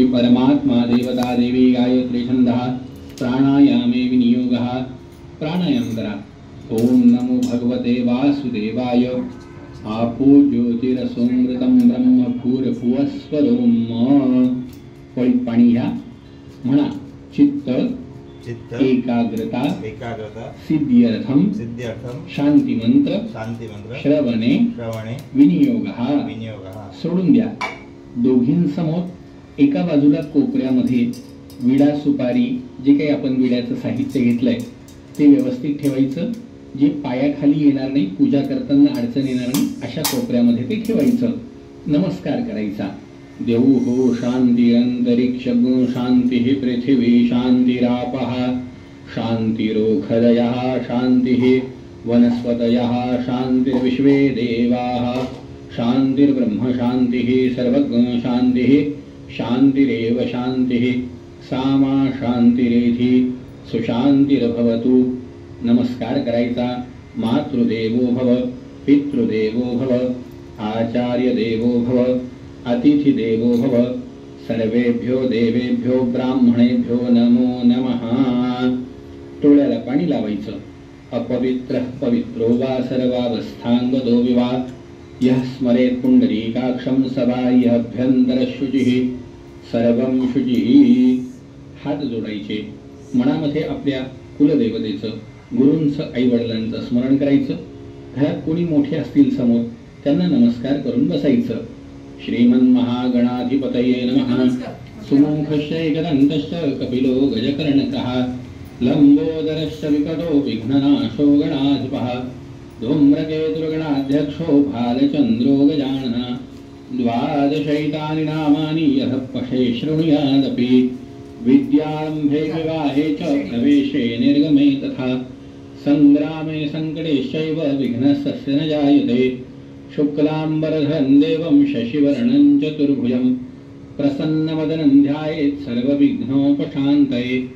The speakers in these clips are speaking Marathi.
परमात्मा देवता देवी गायत्री छंदः प्राणायामे विनियोगः। प्राणायाम करा। ओम नमो भगवते वासुदेवाय। आपो ज्योतिरसोमृतं ब्रह्म भूर्भुवस्वरोम। पळीत पाणी घ्या. म्हणा चित्त एकाग्रता सिद्ध्यर्थम शांती मंत्र श्रवणे विनियोगः सोडून द्या. दोघींसमोर एका बाजूला कोपऱ्यामध्ये विडा सुपारी जे काही आपण विड्याचं साहित्य घेतलंय ते व्यवस्थित ठेवायचं. जे पायाखाली येणार नाही, पूजा करताना अडचण येणार नाही अशा कोपऱ्यामध्ये ते ठेवायचं. नमस्कार करायचा. देवो हो शांतिरंतरिक्ष शांतिः पृथिवी शांतिरापः शांतिरोखदयः शांतिः वनस्पतयः शांतिर्विश्वे देवाः शांतिर्ब्रह्म शांतिः सर्वज्ञ शांतिः शांतिरेव शांतिः सामा शांतिरेधि सुशांतिर्भवतु. नमस्कार करायचा. मातृदेवो भव पितृदेवो भव आचार्य देवो भव अतिथि देवो भव सर्वेभ्यो देवेभ्यो ब्राह्मणेभ्यो नमो नमः. डोळ्याला पाणी लावायचं. अपवित्रः पवित्रो वा सर्वावस्थांगतो विवा यः स्मरेत् पुंडरीकाक्षं सबाह्यभ्यन्तरशुचिः सर्वं शुचिः. हात जोडायचे. मनामध्ये आपल्या कुलदेवतेचं गुरूंचं आईवडिलांचं स्मरण करायचं. घरात कोणी मोठे असतील समोर त्यांना नमस्कार करून बसायचं. श्रीमन्महागणाधिपतये नमः. सुमुखश्च एकदन्तश्च कपिलो गजकर्णकः लंबोदरश्च विकटो विघ्ननाशो गणाधिपः धूम्रकेतुर्गणाध्यक्षो भालचन्द्रो गजाननः. द्वादशैतानि नामानि यः पठे शृणुयादपि विद्यारम्भे विवाहे च प्रवेशे निर्गमे तथा संग्रामे सङ्कटेश्चैव विघ्नस्य न जायते. शुक्लाम्बरधरं देवं शशिवर्णं चतुर्भुजं प्रसन्नवदनं ध्यायेत् सर्वविघ्नोपशान्तये.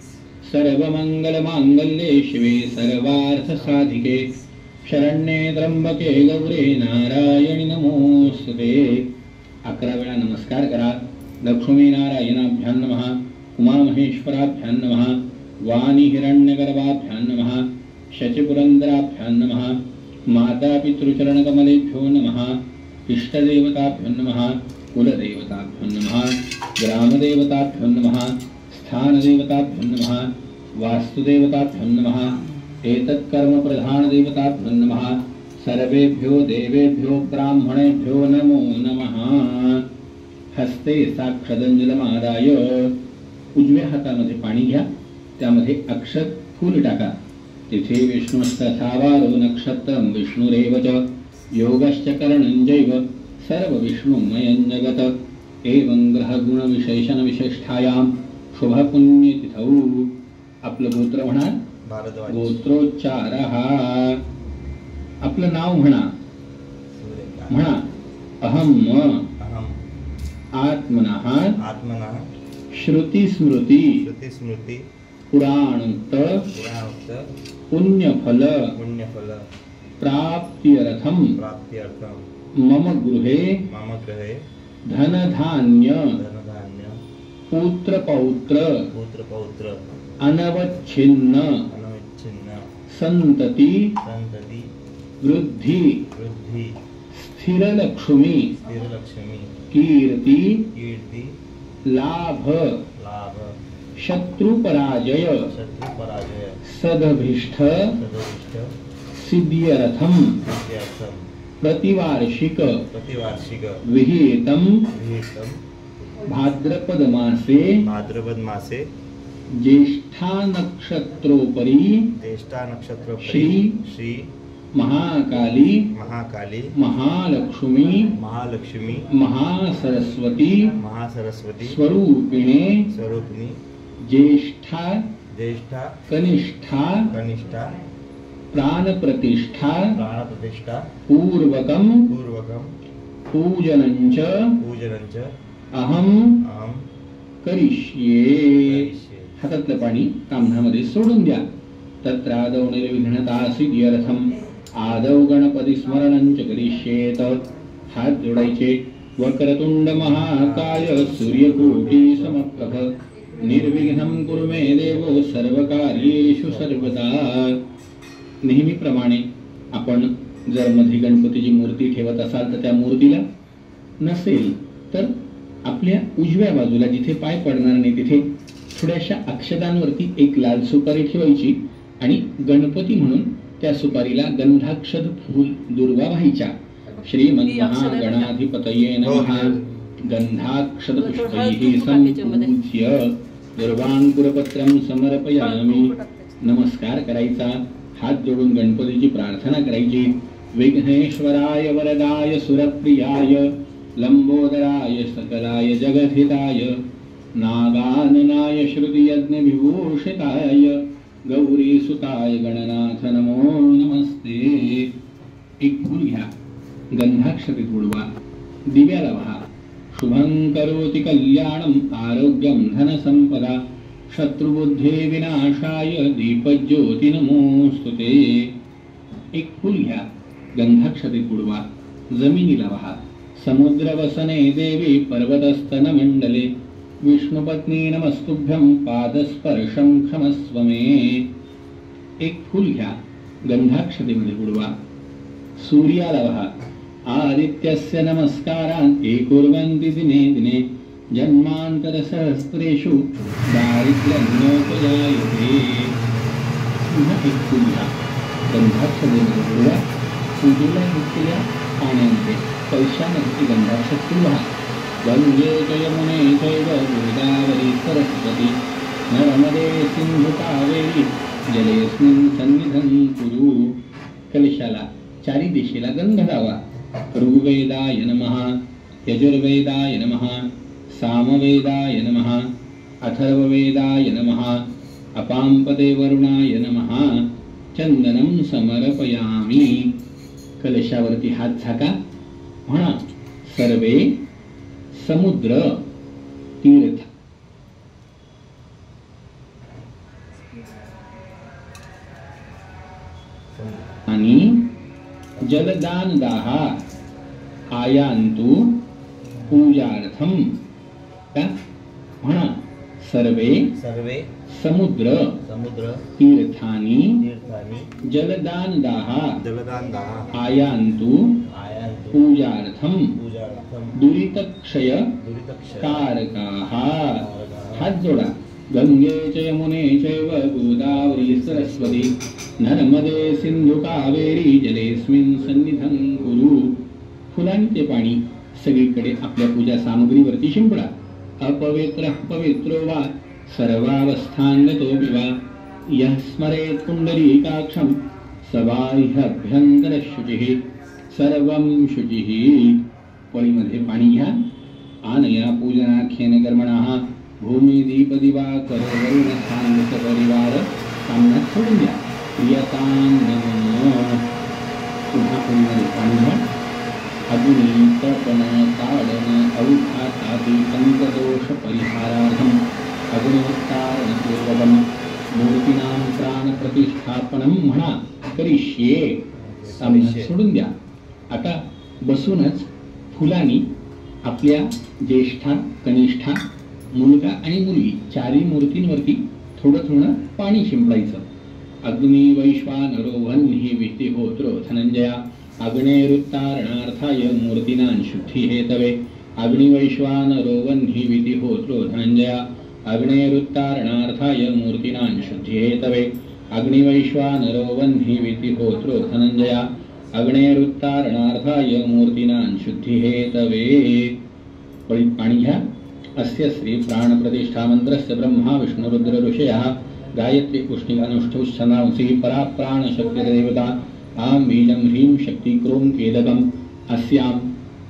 सर्वमङ्गलमाङ्गल्ये शिवे सर्वार्थसाधिके शरण्ये त्र्यंबके गौरे नारायणी नमोस्तुते. 11 वेळा नमस्कार करा. लक्ष्मीनारायणाभ्यां नमः. उमामहेश्वराभ्यां नमः. वाणी हिरण्यगर्भाभ्यां नमः. शचिपुरन्दराभ्यां नमः. माता पितृचरणकमलेभ्यो नमः. इष्टदेवताभ्यो नमः. कुलदेवताभ्यो नमः. ग्रामदेवताभ्यो नमः. स्थानदेवताभ्यो नमः. वास्तुदेवताभ्यो नमः. एतत्कर्म प्रधान देवताभ्यो नमः. सर्वेभ्यो देवेभ्यो ब्राह्मणेभ्यो नमो नमः. हस्ते साक्षदंजलमादाय उजव्या हातामध्ये पाणी घ्या. त्यामध्ये अक्षत फूल टाका. तिथे विष्णुस्तथावारो नक्षत्रं विष्णुरेव च योगश्च करणंजैव सर्व विष्णुमयं जगत. एवं ग्रहगुण विशेषण विशिष्टायां शुभपुण्यतिथौ. आपलं गोत्र म्हणा. गोत्रोच्चार. आपलं नाव म्हणा. म्हणा अहम आत्मनः श्रुति स्मृति पुराणोक्त पुण्यफल प्राप्त्यर्थम मम गृहे धनधान्य पुत्र पौत्र अनवच्छिन्न संतति वृद्धि स्थिरलक्ष्मी कीर्ति लाभ शत्रुपराजय सदभिष्ठ सिद्ध्यर्थम प्रतिवार्षिक विहितम भाद्रपद मासे ज्येष्ठा नक्षत्रोपरि श्री महाकाली महालक्ष्मी महासरस्वती स्वरूपिणे ज्येष्ठा कनिष्ठा प्राणप्रतिष्ठा पूर्वकं पूजनञ्च अहं करिष्ये. हातातलं पाणी कामनामध्ये सोडून द्या. तत्रादौ निर्विघ्नता सिद्ध्यर्थम आदौ गणपती स्मरणं च करिष्येत. हात जोडायचे. वक्रतुंड महाकाय सूर्यकोटि समप्रभ निर्विघ्नं कुरु मे देवो सर्वकार्येषु सर्वदा। नेहमीप्रमाणे आपण जर मध्ये गणपतीची मूर्ती ठेवत असाल तर त्या मूर्तीला नसेल तर आपल्या उजव्या बाजूला जिथे पाय पडणार नाही तिथे थोड्याशा अक्षदांवरती एक लाल सुपारी ठेवायची आणि गणपती म्हणून त्या सुपारीला गंधाक्षद फूल दुर्वा व्हायच्या। श्रीमन्महागणाधिपतये नमः। गंधाक्षद पुष्पैः संपूज्य दुर्वांकुरपत्रं समर्पयामि। नमस्कार करायचा, हात जोडून गणपतीची प्रार्थना करायची। विघ्नेश्वराय वरदाय सुरप्रियाय लंबोदराय सकलाय जगद्धिताय नागाननाय श्रुतियज्ञ विभूषिताय गौरीसुताय गणनाथ नमो नमस्ते। एक फूल घ्या, गंधाक्षतेत बुडवा, दिव्याला वहा। शुभं करोति कल्याणं आरोग्यं धनसंपदा शत्रुबुद्धे विनाशाय दीपज्योति नमोस्तुते। एक फूल घ्या, गंधाक्षतेत बुडवा, जमिनीला वहा। समुद्रवसने देवी पर्वतस्तन मंडले विष्णुपत्नी नमस्तुभ्यं पादस्पर्शं क्षमस्व मे। एक फूल घ्या, गंधाक्षतेमध्ये बुडवा, सूर्याला वहा। आदित्यस्य नमस्कारान् ये कुर्वन्ति दिने दिने जन्मांतर सहस्रेषु दारिद्र्योपजायते। पुन्हा एक फूल घ्या, गंधाक्षतेमध्ये बुडवा, पूजेला घेतलेल्या पाण्यामध्ये कलशामध्ये गंधाक्षत वहा। गंगे च यमुने चैव गोदावरी सरस्वती नर्मदे सिंधु कावेरी जलेस्मिन् सन्निधं कुरु। कलशाला चारी दिशेला गंध लावा। ऋग्वेदाय नमः, यजुर्वेदाय नमः, सामवेदाय नमः, अथर्ववेदाय नमः, अपांपदे वरुणाय नमः। चंदनं समर्पयामि। कलशावरती हात झाका, म्हणा सर्वे समुद्र तीर्थ आणि जलदान दाहा आयांतु पूजार्थम। म्हणा सर्वे समुद्र तीर्थानि जलदान दाहा आयांतु पूजार्थम दुरितक्षय कारकाः। हात जोडा। गंगे च यमुने चैव गोदावरी सरस्वती नर्मदे सिंधु कावेरी जलेस्मिन् सन्निधं कुरु। फुलांचे पाणी सगळीकडे आपल्या पूजा सामग्रीवरती शिंपडा। अपवित्रः पवित्रो वा सर्वावस्थांगतो विवा यः स्मरेत् पुंडरीकाक्षं सबाह्यभ्यंतर शुचिः सर्वं शुचिः। पळीमध्ये पाणी घ्या। आनया पूजनाख्येन कर्मणः भूमी दीप दिवाकर वरुण सांग परिवार कामना सोडून द्या। प्रियतां नमो। पुन्हा पळीमध्ये पाणी घ्या। अग्नि तर्पण ताडन औघातादि पंकदोष परिहारार्थम अग्निहोत्रारण पूर्वकम मूर्तीनां प्राण प्रतिष्ठापनम म्हणा करिष्ये। कामना सोडून द्या। आता बसूनच फुलांनी आपल्या ज्येष्ठा कनिष्ठा मुलगा आणि मुलगी चारी मूर्तींवरती थोडं थोडं पाणी शिंपडायचं। अग्नि वैश्वानरो वह्निः वित्तिहोत्रो धनंजया अग्नेरुत्तारणार्थाय मूर्तीनां शुद्धि हेतवे। अग्नि वैश्वानरो वह्निः वित्तिहोत्रो धनंजया अग्नेरुत्तारणार्थाय मूर्तीनां शुद्धि हेतवे। अग्नि वैश्वानरो वह्निः वित्तिहोत्रो धनंजया अग्नेरुत्तारणार्थाय मूर्तीनां शुद्धि हेतवे। पळीत पाणी घ्या। अस्य श्री प्राण प्रतिष्ठा मंत्रस्य ब्रह्मा विष्णु रुद्र ऋषयः गायत्री पुष्टि अनुष्ठुश्चनांसी परा प्राण शक्ति देवता आम बीजं ह्रीं शक्ति क्रोम केदकम। अस्यां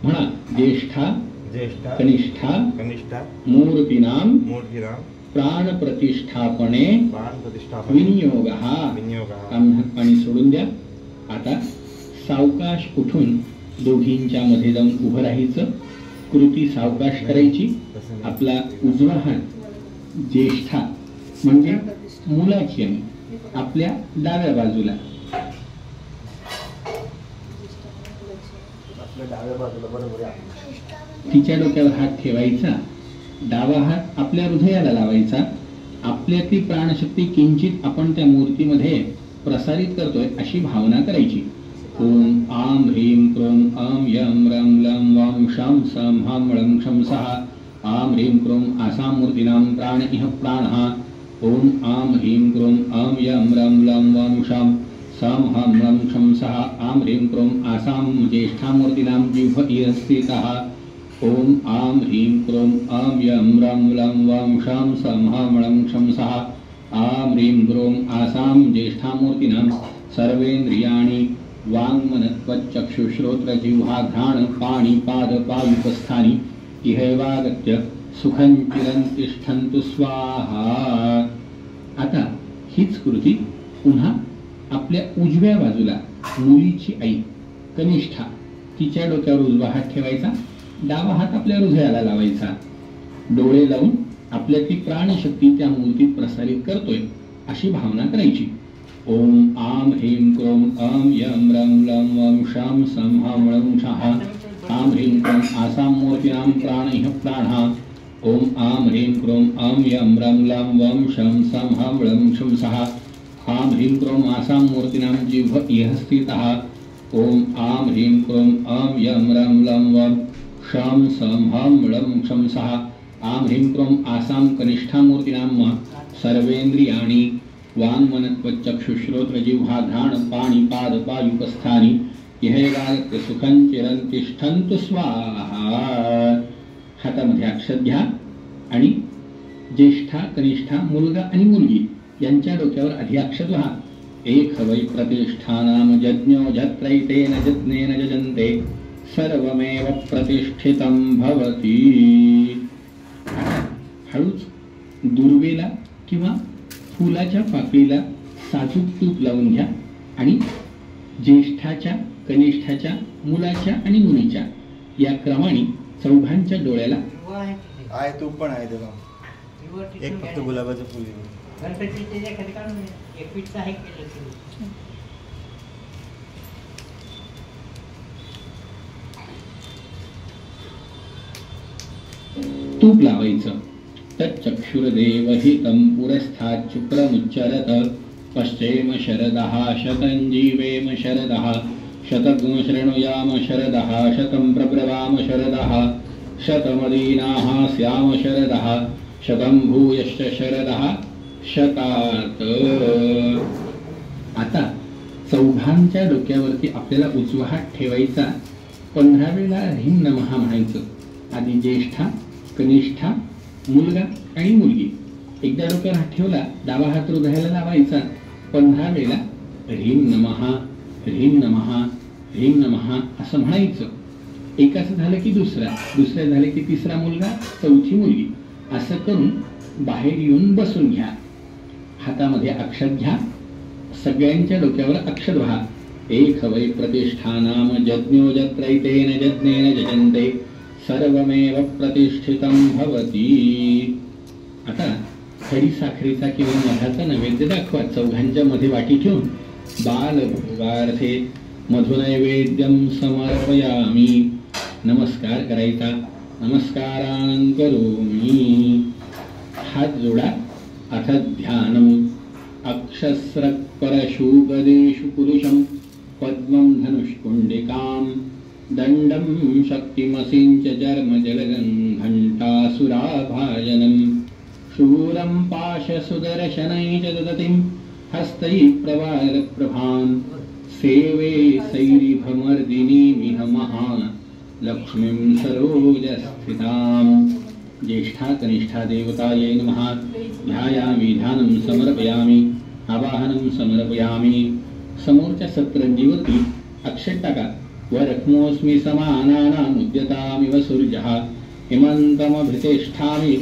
म्हणा ज्येष्ठा कनिष्ठा मूर्तीनां प्राण प्रतिष्ठापने विनियोगः। पाणी सोडून द्या। आता सावकाश उठून दोघींच्या मध्ये जाऊन उभं राहायचं। कृती सावकाश करायची। आपला उजवा हात ज्येष्ठा म्हणजे मुलाची आणि आपल्या डाव्या बाजूला डाव्या बाजूला बरोबर आहे. तिच्या डोक्यावर हात ठेवायचा, डावा हात आपल्या हृदयाला लावायचा. आपल्यातली प्राणशक्ती किंचित आपण त्या मूर्तीमध्ये प्रसारित करतोय अशी भावना करायची. ओम आम ह्रीं क्रोम अम यम रम लम वम शम सम हम ळम क्षम सः. आम ह्रीं क्रोम आसाम मूर्तीनां प्राण इह प्राणः. ओम आम ह्रीं क्रोम अम यम रम लम वम शम सम हम ळम क्षम सः. आम ह्रीं क्रोम आसाम ज्येष्ठामूर्तीनां जिह्व इह स्थितः. ओम आम ह्रीं क्रोम अम यम रम लम वम शम सम हम ळम क्षम सः. आम ह्रीं क्रोम आसाम ज्येष्ठामूर्तीनां सर्वेन्द्रियाणि वाङ्मनत्वच्चक्षुश्रोत्रजिह्वाघ्राण पाणिपादपायुपस्थानि इहैवागत्य सुखं चिरं तिष्ठन्तु स्वाहा. आता हीच कृती पुन्हा आपल्या उजव्या बाजूला मुलीची आई कनिष्ठा, तिच्या डोक्यावर उजवा हात ठेवायचा, डावा हात आपल्या हृदयाला लावायचा. डोळे लावून आपल्यातली प्राणशक्ती त्या मूर्तीत प्रसारित करतोय अशी भावना करायची. ओम आम ह्रीं क्रोम अम यम रम लम वम शम सम हम ळम क्षः. आम ह्रीं क्रोम आसाम मूर्तीनां प्राण इह प्राणः. ओम आम ह्रीं क्रोम अम यम रम लम वम शम सम हम ळम क्षम सः. आम ह्रीं क्रोम आसाम मूर्तीनां जिह्व इह स्थितः. ओम आम ह्रीं क्रोम अम यम रम लम वम शम सम हम ळम क्षम सः. आम ह्रीं क्रोम आसाम कनिष्ठामूर्तीनां सर्वेन्द्रियाणि वाङ्मनत्वच्चक्षुश्रोत्रजिह्वाघ्राण पाणिपादपायुपस्थानि इहैवागत्य सुखं चिरं तिष्ठन्तु स्वाहा. हातामध्ये अक्षत घ्या आणि ज्येष्ठा, कनिष्ठा, मुलगा आणि मुलगी यांच्या डोक्यावर आधी अक्षत व्हा. एक वै प्रतिष्ठानाम यज्ञो जत्रैतेन यज्ञेन यजन्ते सर्वमेव प्रतिष्ठितं भवति. हळूच दुर्वेला किंवा फुलाच्या पाकळीला साजूक तूप लावून घ्या आणि ज्येष्ठाच्या, कनिष्ठाच्या, मुलाच्या आणि मुलीच्या या क्रमाने चौघांच्या डोळ्याला आहे. तूप पण आहे तेव्हा. एक फक्त गुलाबाचं फुल. तूप लावायचं. तच्चक्षुर्देव हितं पुरस्थाच्चुक्रमुच्चरत. पश्चेम शरदः शतं जीवेम शरदः. शतं शृणुयाम शरदः. शतं प्रब्रवाम शरदः. शतमदीनाः स्याम शरदः. शतं भूयश्च शरदः शतात्. आता चौघांच्या डोक्यावरती आपल्याला उजवा हात ठेवायचा. 15 वेळा ह्रीं नमः म्हणायचं. आधी ज्येष्ठा, कनिष्ठा, मुलगा आणि मुलगी. एकदा डोक्यावर हात ठेवला, डावा हात हृदयाला लावायचा. 15 वेळा ह्रीं नमः, ह्रीं नमः, ह्रीं नमः असं म्हणायचं. एकाचं झालं की दुसरा, दुसऱ्या झालं की तिसरा मुलगा, चौथी मुलगी. असं करून बाहेर येऊन बसून घ्या. हातामध्ये अक्षत घ्या. सगळ्यांच्या डोक्यावर अक्षत व्हा. एक वै प्रतिष्ठानाम यज्ञो जत्रैतेन यज्ञेन यजन्ते सर्वमेव प्रतिष्ठितं भवति. आता खडी साखरेचा किंवा मधाचा नैवेद्य दाखवा. चौघांच्या मध्ये वाटी ठेवून बालभोगार्थे मधुनैवेद्यं समर्पयामी. नमस्कार करायचा. नमस्कारान् करोमि. हात जोडा. अथ ध्यानम्. अक्षस्रक् परशुगदेषु पुरुषं पद्मं धनुष्कुण्डिकां दण्डं शक्तिमसिञ्च जर्मजलगं घण्टासुराभाजनं शूरं पाशसुदर्शनैः च ददतिं हस्तैः प्रवालप्रभां सेवे सैरिभमर्दिनीमिह महालक्ष्मीं सरोजस्थितां. ज्येष्ठा, कनिष्ठा देवतायै नमः. ध्यायामि, ध्यानं समर्पयामि, आवाहनं समर्पयामि. समोरच्या सतरंजीवरती अक्षत टाका. वरक्ष्मोऽस्मि समानानामुद्यतामिव सूर्यः हिमन्तमभितिष्ठामि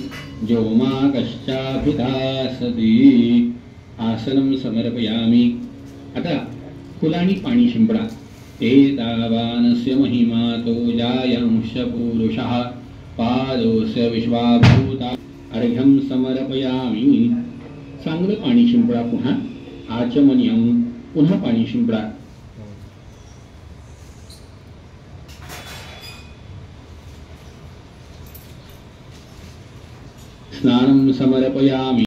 ज्योमाकश्चाभिधासति. आसनं समर्पयामि. आता फुलांनी पाणी शिंपडा. एतावानस्य महिमातो जायांश पुरुषः पादोस्य विश्वाभूता अर्घ्यं समर्पयामि. चांगलं पाणी शिंपडा. पुन्हा आचमनीयं. पुन्हा पाणी शिंपडा. स्नानं समर्पयामि।